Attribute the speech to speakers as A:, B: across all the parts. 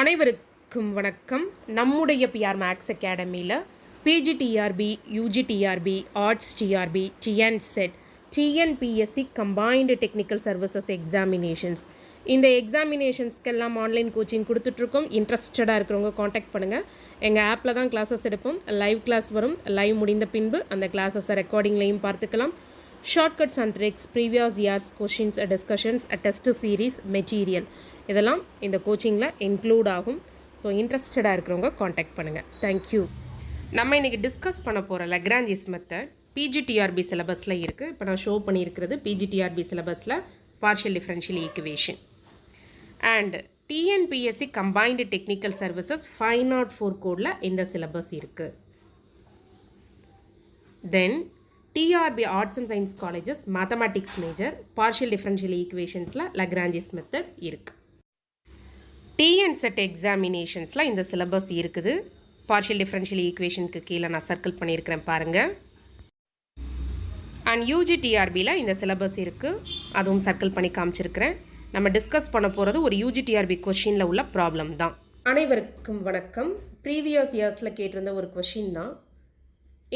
A: அனைவருக்கும் வணக்கம். நம்முடைய பிஆர் மேக்ஸ் அகாடமியில் PGTRB, UGTRB, arts TRB, TNSET, TNPSC combined technical services examinations, இந்த எக்ஸாமினேஷன்ஸ்க்கெல்லாம் ஆன்லைன் கோச்சிங் கொடுத்துட்ருக்கோம். இன்ட்ரெஸ்டடாக இருக்கிறவங்க காண்டாக்ட் பண்ணுங்கள். எங்கள் ஆப்பில் தான் கிளாஸஸ் எடுப்போம். லைவ் கிளாஸ் வரும். லைவ் முடிந்த பின்பு அந்த கிளாஸஸை ரெக்கார்டிங்லையும் பார்த்துக்கலாம். Shortcuts and tricks, previous years questions, discussions, test series, material இதெல்லாம் இந்த கோச்சிங்கில் இன்க்ளூட் ஆகும். ஸோ இன்ட்ரெஸ்டடாக இருக்கிறவங்க காண்டாக்ட் பண்ணுங்கள். தேங்க்யூ. நம்ம இன்றைக்கி டிஸ்கஸ் பண்ண போகிற லக்ராஞ்சிஸ் மெத்தட் பிஜிடிஆர்பி சிலபஸில் இருக்குது. இப்போ நான் ஷோ பண்ணியிருக்கிறது பிஜிடிஆர்பி சிலபஸில் partial differential equation and TNPSC combined technical services 504 கோடில் இந்த சிலபஸ் இருக்குது. Then TRB arts and science colleges mathematics major partial differential ஈக்குவேஷன்ஸில் லக்ராஞ்சிஸ் மெத்தட் இருக்குது. டிஎன்செட் எக்ஸாமினேஷன்ஸில் இந்த சிலபஸ் இருக்குது. பார்ஷியல் டிஃபரன்ஷியல் ஈக்குவேஷனுக்கு கீழே நான் சர்க்கிள் பண்ணியிருக்கிறேன் பாருங்கள். அண்ட் யூஜிடிஆர்பியில் இந்த சிலபஸ் இருக்குது, அதுவும் சர்க்கிள் பண்ணி காமிச்சிருக்கிறேன். நம்ம டிஸ்கஸ் பண்ண போகிறது ஒரு யூஜிடிஆர்பி கொஷினில் உள்ள ப்ராப்ளம் தான். அனைவருக்கும் வணக்கம். ப்ரீவியஸ் இயர்ஸில் கேட்டிருந்த ஒரு கொஷின் தான்.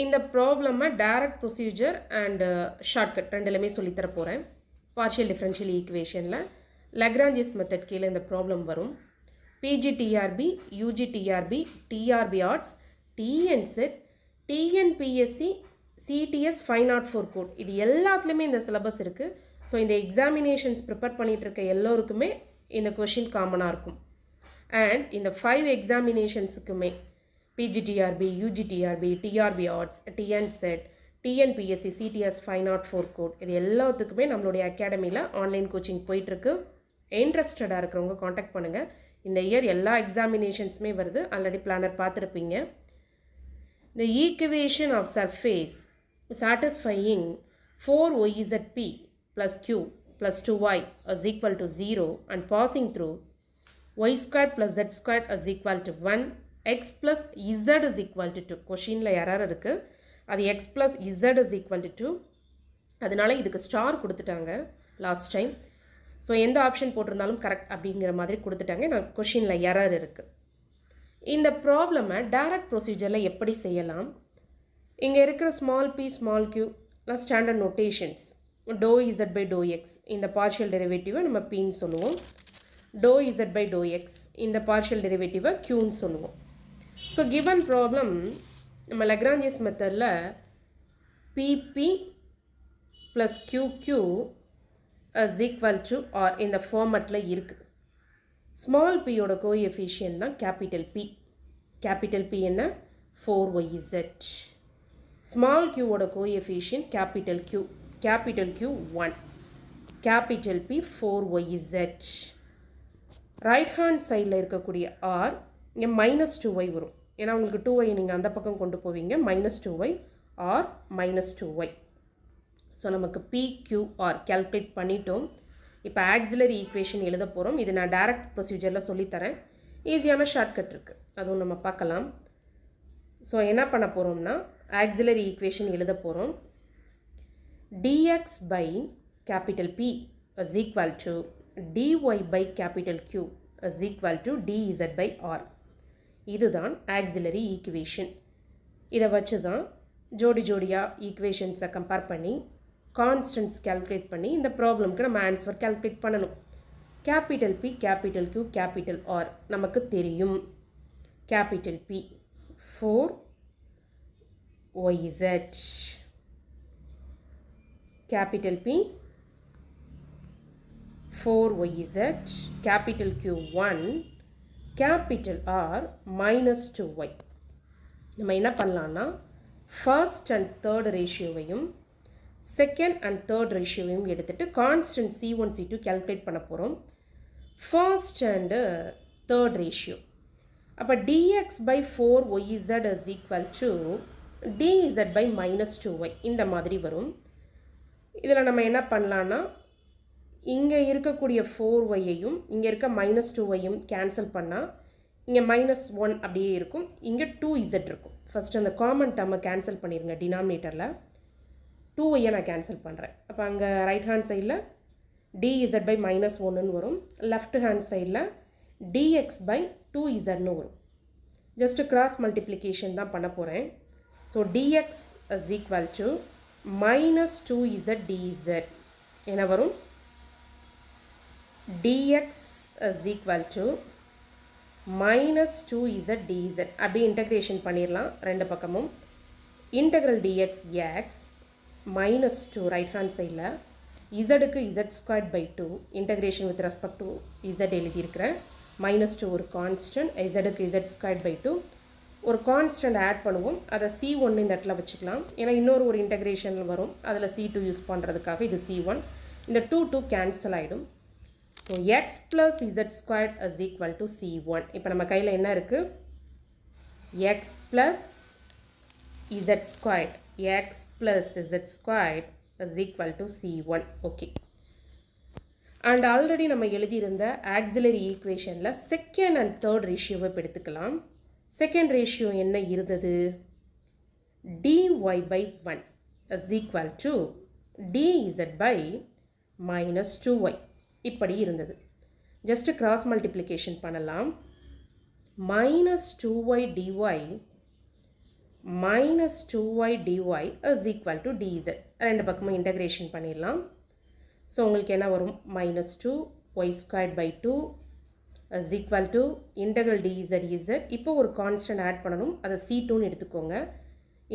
A: இந்த ப்ராப்ளமை டைரக்ட் ப்ரொசீஜர் அண்ட் ஷார்ட்கட் ரெண்டுலையுமே சொல்லித்தர போகிறேன். பார்ஷியல் டிஃபரன்ஷியல் ஈக்குவேஷனில் லக்ராஞ்சிஸ் மெத்தட் கீழே இந்த ப்ராப்ளம் வரும். PGTRB, UGTRB, TRB arts, TNSET, TNPSC, CTS 504 code, இது எல்லாத்துலேயுமே இந்த சிலபஸ் இருக்குது. ஸோ இந்த எக்ஸாமினேஷன்ஸ் ப்ரிப்பேர் பண்ணிகிட்டு இருக்க எல்லோருக்குமே இந்த கொஷின் காமனாக இருக்கும். அண்ட் இந்த 5 எக்ஸாமினேஷன்ஸுக்குமே PGTRB, UGTRB, TRB arts, TNSET, TNPSC, CTS 504 code, இது எல்லாத்துக்குமே நம்மளுடைய அகாடமியில் ஆன்லைன் கோச்சிங் போயிட்டுருக்கு. இன்ட்ரெஸ்டடாக இருக்கிறவங்க காண்டாக்ட் பண்ணுங்கள். இந்த இயர் எல்லா எக்ஸாமினேஷன்ஸுமே வருது. ஆல்ரெடி பிளானர் பார்த்துருப்பீங்க. The equation of surface satisfying 4yzp plus q plus 2y is equal to 0 and passing through y squared plus z squared is equal to 1, x plus z is equal to 2. கொஷினில் error இருக்குது. அது x plus z is equal to 2. அதனால இதுக்கு star கொடுத்துட்டாங்க last time. So எந்த option போட்டிருந்தாலும் correct அப்படிங்கிற மாதிரி கொடுத்துட்டாங்க. நான் கொஷினில் எரர் இருக்குது. இந்த ப்ராப்ளமை டைரக்ட் ப்ரொசீஜரில் எப்படி செய்யலாம்? இங்கே இருக்கிற small P small Q standard notations. Doe Z by doe X, இந்த பார்ஷியல் டெரிவேட்டிவை நம்ம பின்னு சொல்லுவோம். Doe Z by doe X, இந்த பார்ஷியல் டெரிவேட்டிவை கியூன்னு சொல்லுவோம். ஸோ கிவன் ப்ராப்ளம் நம்ம லக்ராஞ்சிஸ் மெத்தடில் P P plus Q is equal to or இந்த ஃபார்மட்டில் இருக்குது. ஸ்மால் பியோட கோஎஃபிஷியன்ட் தான் கேபிட்டல் பி. கேபிட்டல் பி என்ன? 4yz. ஸ்மால் கியூவோட coefficient capital Q. Capital Q 1, capital P 4yz. Right hand சைடில் இருக்கக்கூடிய ஆர் இங்கே -2y வரும். ஏன்னா உங்களுக்கு 2y நீங்கள் அந்த பக்கம் கொண்டு போவீங்க. -2y R -2y. ஸோ நமக்கு PQR கேல்குலேட் பண்ணிட்டோம். இப்போ ஆக்சிலரி ஈக்குவேஷன் எழுத போகிறோம். இது நான் டைரக்ட் ப்ரொசீஜரில் சொல்லித்தரேன். ஈஸியான ஷார்ட்கட் இருக்குது, அதுவும் நம்ம பார்க்கலாம். ஸோ என்ன பண்ண போகிறோம்னா ஆக்சிலரி ஈக்குவேஷன் எழுத போகிறோம். dx by capital P is equal to dy by capital Q is equal to dz by R. இதுதான் ஆக்சிலரி ஈக்குவேஷன். இதை வச்சு தான் ஜோடி ஜோடியாக ஈக்குவேஷன்ஸை கம்பேர் பண்ணி கான்ஸ்டன்ட்ஸ் கேல்குலேட் பண்ணி இந்த ப்ராப்ளம்க்கு நம்ம ஆன்சர் கேல்குலேட் பண்ணணும். Capital P, capital Q, capital R நமக்கு தெரியும். Capital P 4yz, capital P 4yz, capital Q 1, capital R -2y. நம்ம என்ன பண்ணலான்னா ஃபர்ஸ்ட் அண்ட் தேர்ட் ரேஷியோவையும் செகண்ட் அண்ட் தேர்ட் ரேஷியோவையும் எடுத்துகிட்டு கான்ஸ்டன்ட் C1 C2 கேல்குலேட் பண்ண போகிறோம். First and third ratio. அப்போ dx by 4yz is equal to dz by -2y இந்த மாதிரி வரும். இதில் நம்ம என்ன பண்ணலான்னா இங்கே இருக்கக்கூடிய 4yயையும் இங்கே இருக்க -2yயும் கேன்சல் பண்ணால் இங்கே -1 அப்படியே இருக்கும். இங்கே 2z இருக்கும். ஃபஸ்ட்டு அந்த காமன் டேர்மை கேன்சல் பண்ணிடுங்க. டினாமினேட்டரில் 2yயை நான் கேன்சல் பண்ணுறேன். அப்போ அங்கே ரைட் ஹேண்ட் சைடில் dz by -1 வரும். லெஃப்ட் ஹேண்ட் சைடில் dx by 2zன்னு வரும். ஜஸ்ட் கிராஸ் மல்டிப்ளிகேஷன் தான் பண்ண போகிறேன். So dx is equal to minus 2z dz. என்ன வரும்? dx is equal to minus 2z dz. அப்படியே இன்டகிரேஷன் பண்ணிடலாம் ரெண்டு பக்கமும். Integral dx x minus 2 right hand சைடில், இசடுக்கு z squared by 2 integration with respect to z எழுதியிருக்கிறேன். -2 ஒரு கான்ஸ்டன்ட், இசடுக்கு z ஸ்கொயர்ட் பை 2 ஒரு கான்ஸ்டன்ட் ஆட் பண்ணுவோம். அதை C1 இந்த இடத்துல வச்சுக்கலாம். ஏன்னா இன்னொரு ஒரு இன்டகிரேஷன் வரும், அதில் C2 யூஸ் பண்ணுறதுக்காக இது C1. இந்த 2 கேன்சல் ஆகிடும். So x plus z squared is equal to C1. இப்போ நம்ம கையில் என்ன இருக்குது? x plus z squared. x plus z squared is equal to C1. Okay. And already நம்ம எழுதியிருந்த ஆக்சிலரி ஈக்குவேஷனில் செகண்ட் அண்ட் தேர்ட் ரேஷியோவை எடுத்துக்கலாம். செகண்ட் ரேஷியோ என்ன இருந்தது? dy by 1 is equal to dz by minus 2y. இப்படி இருந்தது. ஜஸ்ட் கிராஸ் மல்டிப்ளிகேஷன் பண்ணலாம். minus 2y dy minus 2y dy is equal to dz. ரெண்டு பக்கமும் இன்டகிரேஷன் பண்ணிடலாம். ஸோ உங்களுக்கு என்ன வரும்? minus 2y squared by 2 is equal to integral dz z. இப்போ ஒரு கான்ஸ்டன்ட் ஆட் பண்ணணும், அதை C2ன்னு எடுத்துக்கோங்க.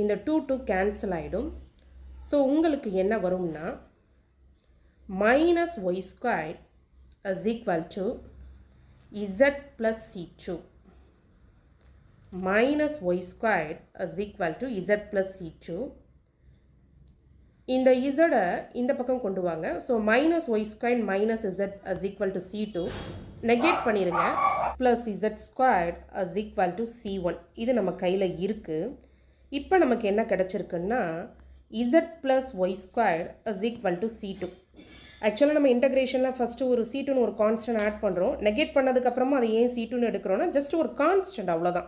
A: இந்த 2 கேன்சல் ஆகிடும். ஸோ உங்களுக்கு என்ன வரும்னா minus y squared is equal to z plus C2. minus y squared is equal to z plus C2. இந்த z இந்த பக்கம் கொண்டு வாங்க. So minus y squared minus z is equal to C2 negate பண்ணிடுங்க. Plus z squared is equal to C1. இது நம்ம கையில் இருக்குது. இப்போ நமக்கு என்ன கிடச்சிருக்குன்னா z plus y squared is equal to C2. ஆக்சுவலாக நம்ம இன்டகிரேஷனில் ஃபஸ்ட்டு ஒரு C2ன்னு ஒரு கான்ஸ்டன்ட் ஆட் பண்ணுறோம். நெகேட் பண்ணதுக்கப்புறமா அதை ஏன் C2ன்னு எடுக்கிறோன்னா ஜஸ்ட் ஒரு கான்ஸ்டன்ட், அவ்வளோதான்.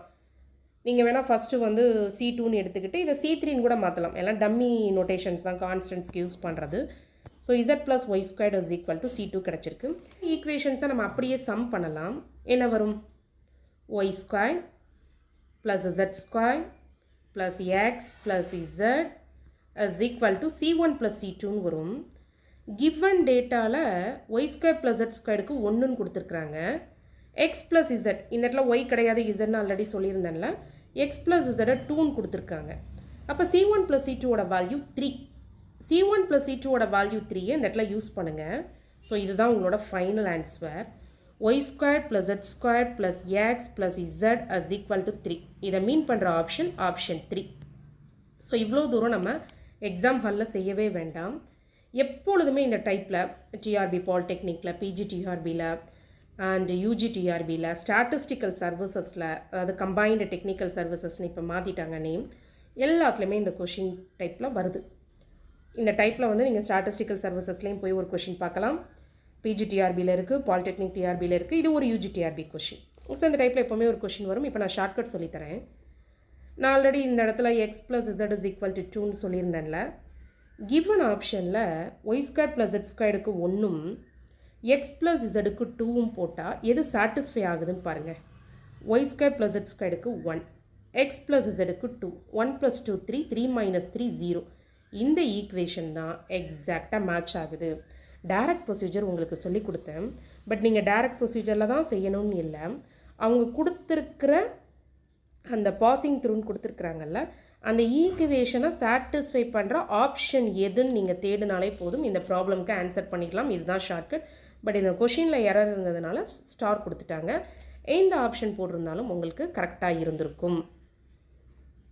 A: நீங்கள் வேணால் ஃபஸ்ட்டு வந்து C2ன்னு எடுத்துக்கிட்டு இதை C3ன்னு கூட மாற்றலாம். எல்லாம் டம்மி நோட்டேஷன்ஸ் தான் கான்ஸ்டன்ட்ஸ்க்கு யூஸ் பண்ணுறது. So z plus y squared is equal to C2 கிடச்சிருக்கு. ஈக்குவேஷன்ஸை நம்ம அப்படியே சம் பண்ணலாம். என்ன வரும்? y squared plus z squared plus x plus z is equal to C1 plus C2ன்னு வரும். கிவன் டேட்டாவில் y squared plus z squaredக்கு 1ன்னு கொடுத்துருக்குறாங்க. x plus z, இந்த இடத்துல y கிடையாது zன்னு ஆல்ரெடி சொல்லியிருந்தேன்ல, x plus z 2ன்னு கொடுத்துருக்காங்க. அப்போ C1 plus C2ஓட வேல்யூ 3. C1 plus C2ஓட வேல்யூ 3 இந்த இடத்துல யூஸ் பண்ணுங்கள். ஸோ இதுதான் உங்களோட final answer. y squared plus z squared plus x plus z is equal to 3. இதை மீன் பண்ணுற ஆப்ஷன் 3. ஸோ இவ்வளோ தூரம் நம்ம எக்ஸாம் ஹாலில் செய்யவே வேண்டாம். எப்பொழுதுமே இந்த டைப்பில் டிஆர்பி பாலிடெக்னிக்கில், பிஜிடிஆர்பியில் அண்ட் யூஜிடிஆர்பியில், ஸ்டாட்டிஸ்டிக்கல் சர்வீசஸில், அதாவது கம்பைன்டு டெக்னிக்கல் சர்வீசஸ்னு இப்போ மாற்றிட்டாங்க நேம், எல்லாத்துலேயுமே இந்த கொஷின் டைப்பில் வருது. இந்த டைப்பில் வந்து நீங்கள் ஸ்டாட்டிஸ்டிக்கல் சர்வீசஸ்லேயும் போய் ஒரு கொஷின் பார்க்கலாம். பிஜிடிஆர்பியில் இருக்குது, பாலிடெக்னிக் டிஆர்பியில் இருக்குது, இது ஒரு யூஜிடிஆர்பி கொஷின். ஸோ இந்த டைப்பில் எப்போவுமே ஒரு கொஷின் வரும். இப்போ நான் ஷார்ட்கட் சொல்லித்தரேன். நான் ஆல்ரெடி இந்த இடத்துல x plus z is equal to 2ன்னு சொல்லியிருந்தேன்ல. கிவன் ஆப்ஷனில் y squared plus z squaredக்கு 1ம் x plus zக்கு 2ம் போட்டால் எது சாட்டிஸ்ஃபை ஆகுதுன்னு பாருங்கள். y squared plus z squaredக்கு 1, x plus zக்கு 2, 1 plus 2 3, 3 minus 3 0. இந்த ஈக்குவேஷன் தான் எக்ஸாக்டாக மேட்ச் ஆகுது. டைரக்ட் ப்ரொசீஜர் உங்களுக்கு சொல்லி கொடுத்தேன். பட் நீங்கள் டைரக்ட் ப்ரொசீஜரில் தான் செய்யணும்னு இல்லை. அவங்க கொடுத்துருக்கிற அந்த பாசிங் த்ரூன்னு கொடுத்துருக்குறாங்கல்ல, அந்த ஈக்குவேஷனை சாட்டிஸ்ஃபை பண்ணுற ஆப்ஷன் எதுன்னு நீங்கள் தேடினாலே போதும், இந்த ப்ராப்ளம்க்கு ஆன்சர் பண்ணிக்கலாம். இதுதான் ஷார்ட்கட். பட் இந்த கொஷினில் எரர் இருந்ததுனால ஸ்டார் கொடுத்துட்டாங்க. எந்த ஆப்ஷன் போட்டிருந்தாலும் உங்களுக்கு கரெக்டாக இருந்திருக்கும்.